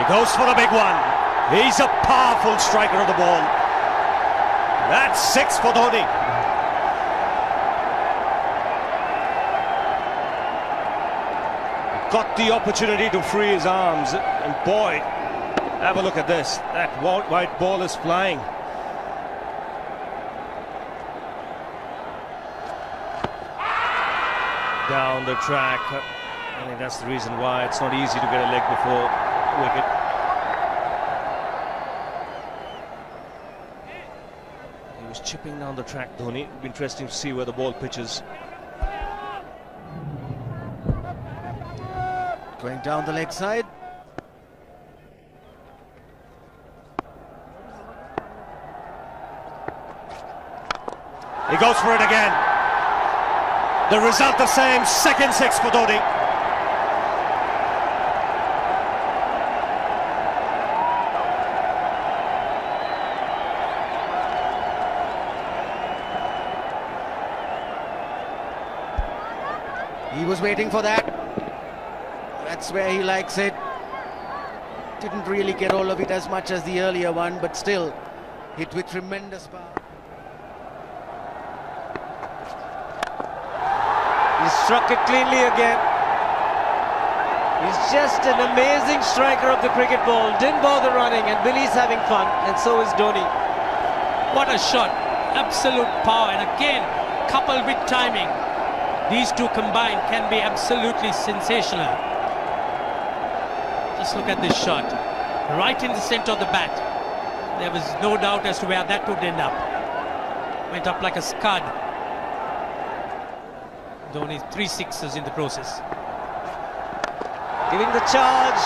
He goes for the big one. He's a powerful striker of the ball. That's 6 for Dhoni. Got the opportunity to free his arms, and boy, have a look at this. That white ball is flying. Down the track. I think that's the reason why it's not easy to get a leg before wicket. He was chipping down the track, Dhoni. It'll be interesting to see where the ball pitches. Going down the leg side. He goes for it again. The result the same, second 6 for Dhoni. He was waiting for that. That's where he likes it. Didn't really get all of it as much as the earlier one, but still hit with tremendous power. He struck it cleanly again. He's just an amazing striker of the cricket ball. Didn't bother running, and Billy's having fun, and so is Dhoni. What a shot. Absolute power, and again, coupled with timing. These two combined can be absolutely sensational. Just look at this shot. Right in the center of the bat. There was no doubt as to where that would end up. Went up like a scud. Dhoni 3 sixes in the process. Giving the charge.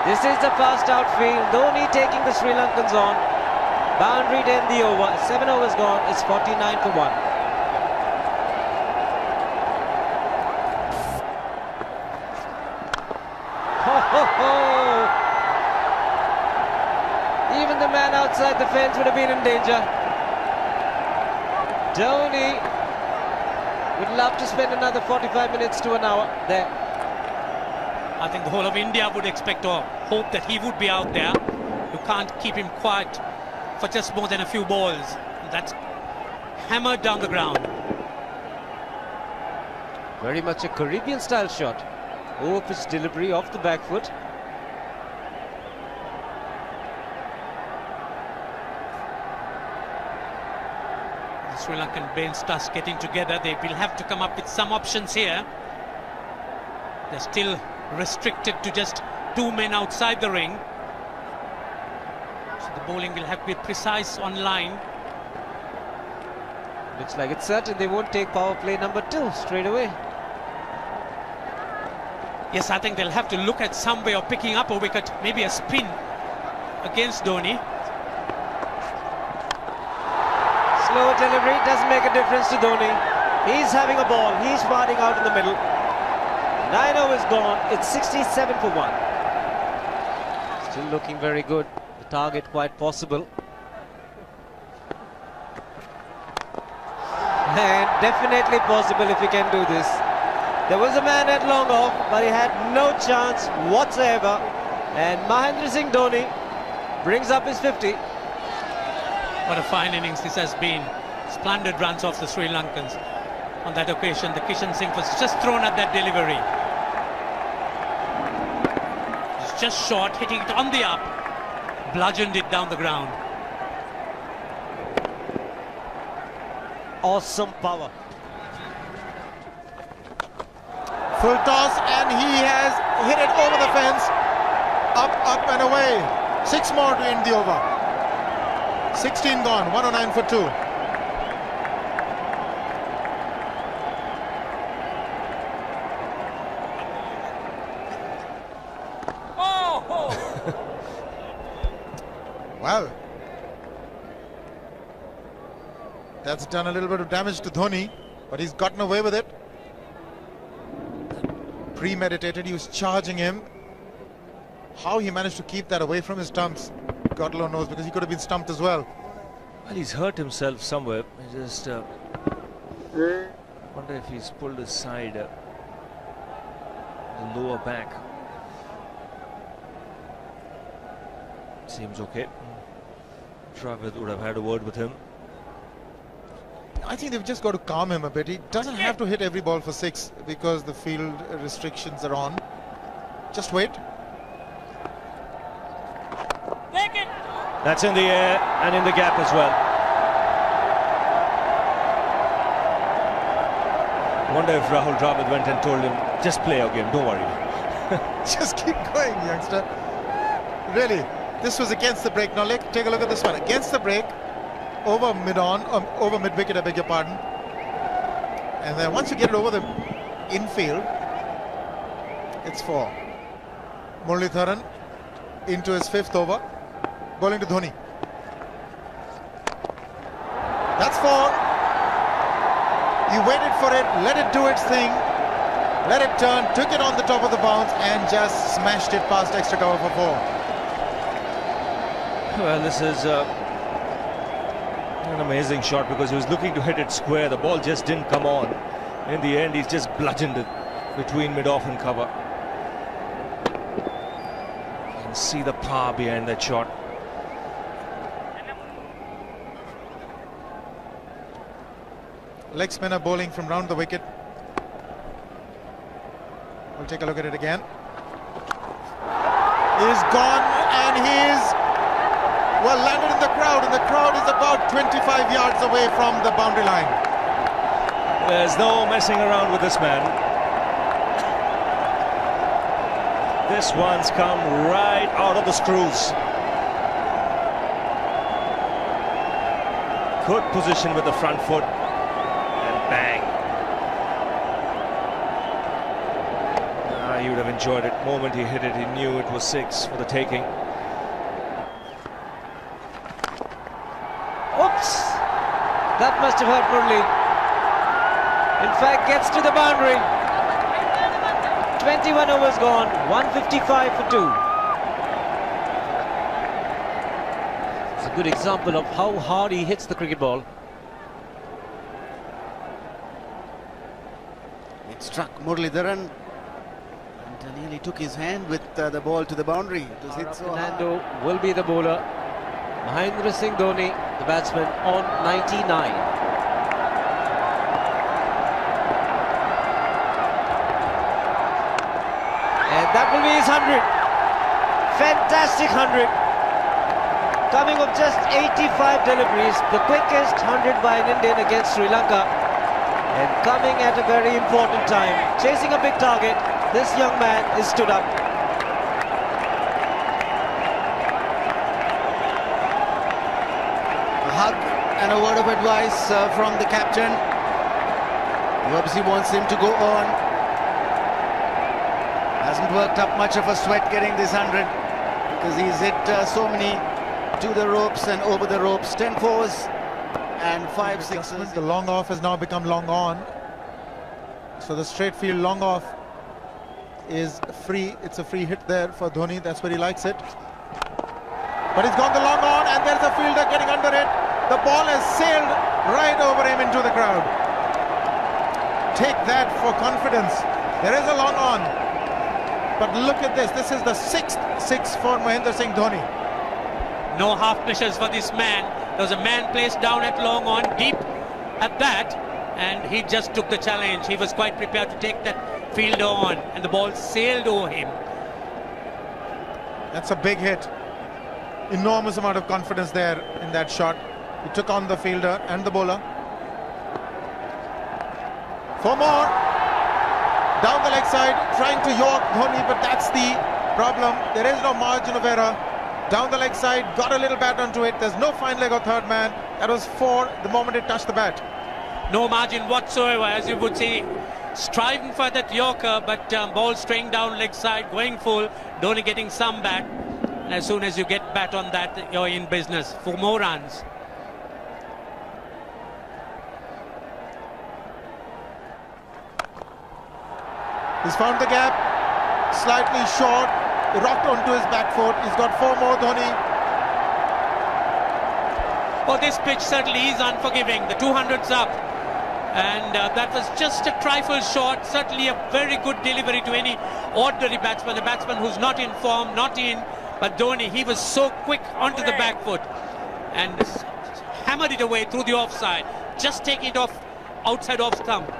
This is the fast outfield. Dhoni taking the Sri Lankans on. Boundary to end the over. 7 overs gone. It's 49 for 1. Even the man outside the fence would have been in danger. Dhoni would love to spend another 45 minutes to an hour there. I think the whole of India would expect or hope that he would be out there. You can't keep him quiet for just more than a few balls. That's hammered down the ground. Very much a Caribbean style shot. Over pitch delivery off the back foot. The Sri Lankan bench starts getting together. They will have to come up with some options here. They're still restricted to just 2 men outside the ring. So the bowling will have to be precise on line. Looks like it's certain they won't take power play number 2 straight away. Yes, I think they'll have to look at some way of picking up a wicket, maybe a spin against Dhoni. Slow delivery doesn't make a difference to Dhoni. He's having a ball. He's batting out in the middle. 9 overs gone. It's 67 for 1. Still looking very good. The target quite possible. And definitely possible if he can do this. There was a man at long off, but he had no chance whatsoever. And Mahendra Singh Dhoni brings up his 50. What a fine innings this has been. Splendid runs off the Sri Lankans. On that occasion, the Kishan Singh was just thrown at that delivery. It's just short, hitting it on the up. Bludgeoned it down the ground. Awesome power. Full toss, and he has hit it over the fence. Up and away. 6 more to end the over. 16 gone, 109 for 2. Oh! Well, that's done a little bit of damage to Dhoni, but he's gotten away with it. Premeditated, he was charging him. How he managed to keep that away from his stumps, God alone knows, because he could have been stumped as well. Well, he's hurt himself somewhere. I just wonder if he's pulled his side, the lower back. Seems okay. Travis would have had a word with him. I think they've just got to calm him a bit. He doesn't have to hit every ball for 6 because the field restrictions are on. Just wait. That's in the air and in the gap as well. I wonder if Rahul Dravid went and told him, just play your game, don't worry. Just keep going, youngster. Really, this was against the break. Now take a look at this one. Against the break, over mid-wicket, I beg your pardon. And then once you get it over the infield, it's 4. Muralitharan into his 5th over, bowling to Dhoni. That's 4. He waited for it, let it do its thing, let it turn, took it on the top of the bounce and just smashed it past extra cover for 4. Well, this is an amazing shot because he was looking to hit it square. The ball just didn't come on. In the end, he's just bludgeoned it between mid-off and cover. You can see the power behind that shot. Leg spinner bowling from round the wicket. We'll take a look at it again. He's gone and he's landed in the crowd, and the crowd is about 25 yards away from the boundary line. There's no messing around with this man. This one's come right out of the screws. Good position with the front foot. Bang. He would have enjoyed it. The moment he hit it, he knew it was 6 for the taking. Oops! That must have hurt Murli. In fact, gets to the boundary. 21 overs gone, 155 for 2. It's a good example of how hard he hits the cricket ball. It struck Muralitharan and nearly took his hand with the ball to the boundary. It was hit so hard. Fernando will be the bowler. Mahendra Singh Dhoni, the batsman, on 99. And that will be his 100. Fantastic 100. Coming of just 85 deliveries, the quickest 100 by an Indian against Sri Lanka. And coming at a very important time, chasing a big target, this young man is stood up. A hug and a word of advice from the captain. He obviously wants him to go on. Hasn't worked up much of a sweat getting this 100 because he's hit so many to the ropes and over the ropes. 10 fours and 5 sixes. The long off has now become long on. So the straight field long off is free. It's a free hit there for Dhoni. That's where he likes it. But he's gone the long on and there's a fielder getting under it. The ball has sailed right over him into the crowd. Take that for confidence. There is a long on. But look at this. This is the 6th 6 for Mahendra Singh Dhoni. No half measures for this man. There was a man placed down at long on, deep at that, and he just took the challenge. He was quite prepared to take that fielder on, and the ball sailed over him. That's a big hit. Enormous amount of confidence there in that shot. He took on the fielder and the bowler. 4 more. Down the leg side, trying to york Dhoni, but that's the problem. There is no margin of error. Down the leg side, got a little bat onto it. There's no fine leg or third man. That was 4 the moment it touched the bat. No margin whatsoever, as you would say. Striving for that yorker, but ball straying down leg side, going full. Dhoni getting some bat. And as soon as you get bat on that, you're in business. 4 more runs. He's found the gap, slightly short, rocked onto his back foot. He's got 4 more, Dhoni. Oh, this pitch certainly is unforgiving. The 200's up. And that was just a trifle short. Certainly a very good delivery to any ordinary batsman. A batsman who's not in form, not in But Dhoni, he was so quick onto the back foot and hammered it away through the offside, just taking it off outside off stump.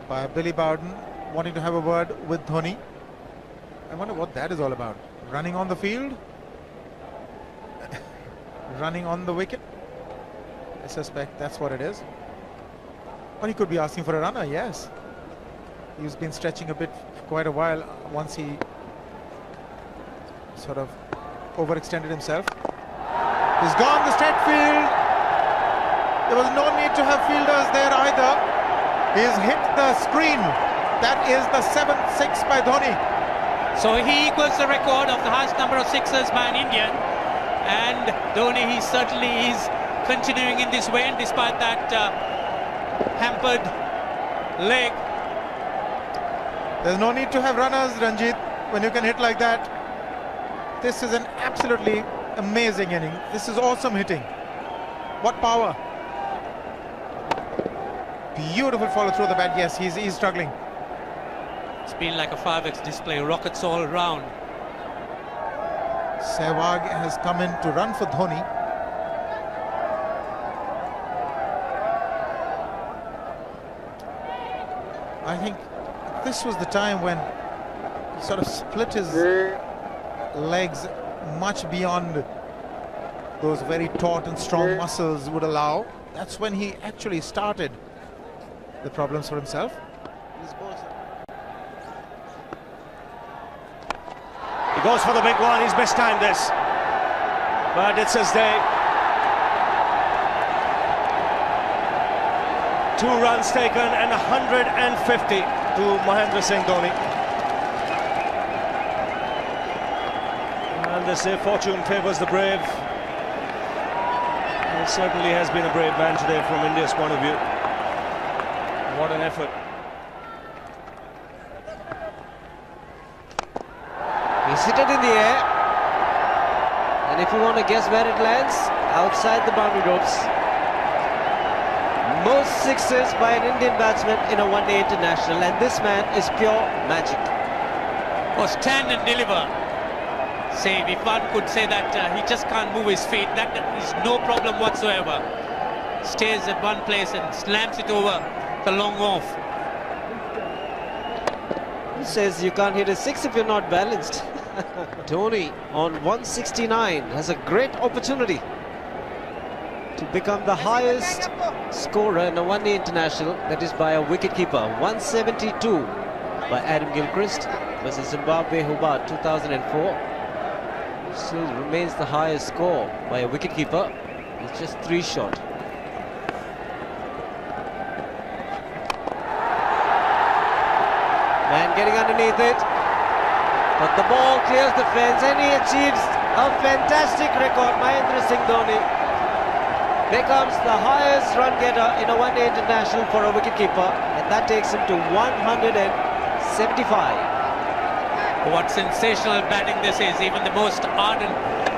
By Billy Bowden wanting to have a word with Dhoni. I wonder what that is all about. Running on the field? Running on the wicket? I suspect that's what it is. Or he could be asking for a runner, yes. He's been stretching a bit for quite a while once he sort of overextended himself. He's gone the straight field. There was no need to have fielders there either. He's hit the screen. That is the 7th six by Dhoni. So he equals the record of the highest number of sixes by an Indian. And Dhoni, he certainly is continuing in this way, and despite that hampered leg. There's no need to have runners, Ranjit, when you can hit like that. This is an absolutely amazing inning. This is awesome hitting. What power. Beautiful follow through the bat. Yes, he's struggling. It's been like a 5x display, rockets all around. Sehwag has come in to run for Dhoni. I think this was the time when he sort of split his legs much beyond those very taut and strong muscles would allow. That's when he actually started the problems for himself. He goes for the big one. He's mistimed this, but it's his day. 2 runs taken and 150 to Mahendra Singh Dhoni. And they say fortune favours the brave. He certainly has been a brave man today from India's point of view. What an effort. He's hit it in the air, and if you want to guess where it lands, outside the boundary ropes. Most sixes by an Indian batsman in a one-day international, and this man is pure magic. Or stand and deliver. Say, if one could say that he just can't move his feet, that is no problem whatsoever. Stays at one place and slams it over the long off. He says you can't hit a six if you're not balanced. Dhoni on 169 has a great opportunity to become the highest scorer in a one-day international, that is by a wicketkeeper. 172 by Adam Gilchrist versus Zimbabwe Hobart 2004. Still remains the highest score by a wicketkeeper. It's just 3 short. Man getting underneath it, but the ball clears the fence and he achieves a fantastic record. Mahendra Singh Dhoni becomes the highest run getter in a one-day international for a wicketkeeper, and that takes him to 175. What sensational batting this is. Even the most ardent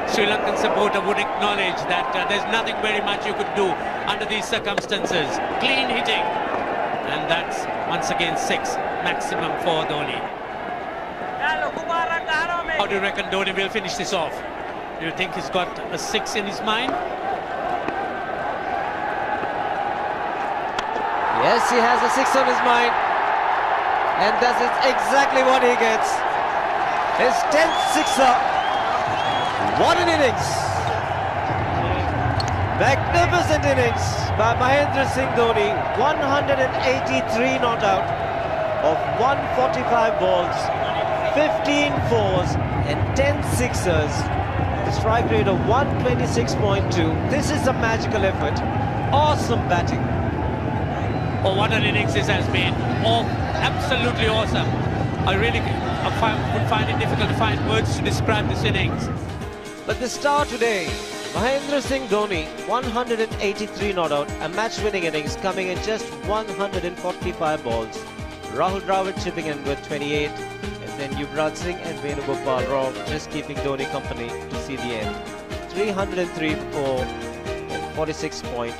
Sri Lankan supporter would acknowledge that there's nothing very much you could do under these circumstances. Clean hitting, and that's once again 6 maximum for Dhoni. How do you reckon Dhoni will finish this off? Do you think he's got a 6 in his mind? Yes, he has a 6 on his mind, and that is exactly what he gets. His 10th sixer. What an innings! Magnificent innings by Mahendra Singh Dhoni. 183 not out of 145 balls, 15 fours and 10 sixers. A strike rate of 126.2. This is a magical effort. Awesome batting. Oh, what an innings this has been. Oh, absolutely awesome. I really would find it difficult to find words to describe this innings. But the star today, Mahendra Singh Dhoni, 183 not out, a match-winning innings coming in just 145 balls. Rahul Dravid chipping in with 28, and then Yuvraj Singh and Venugopal Rao just keeping Dhoni company to see the end. 303 for 46 point.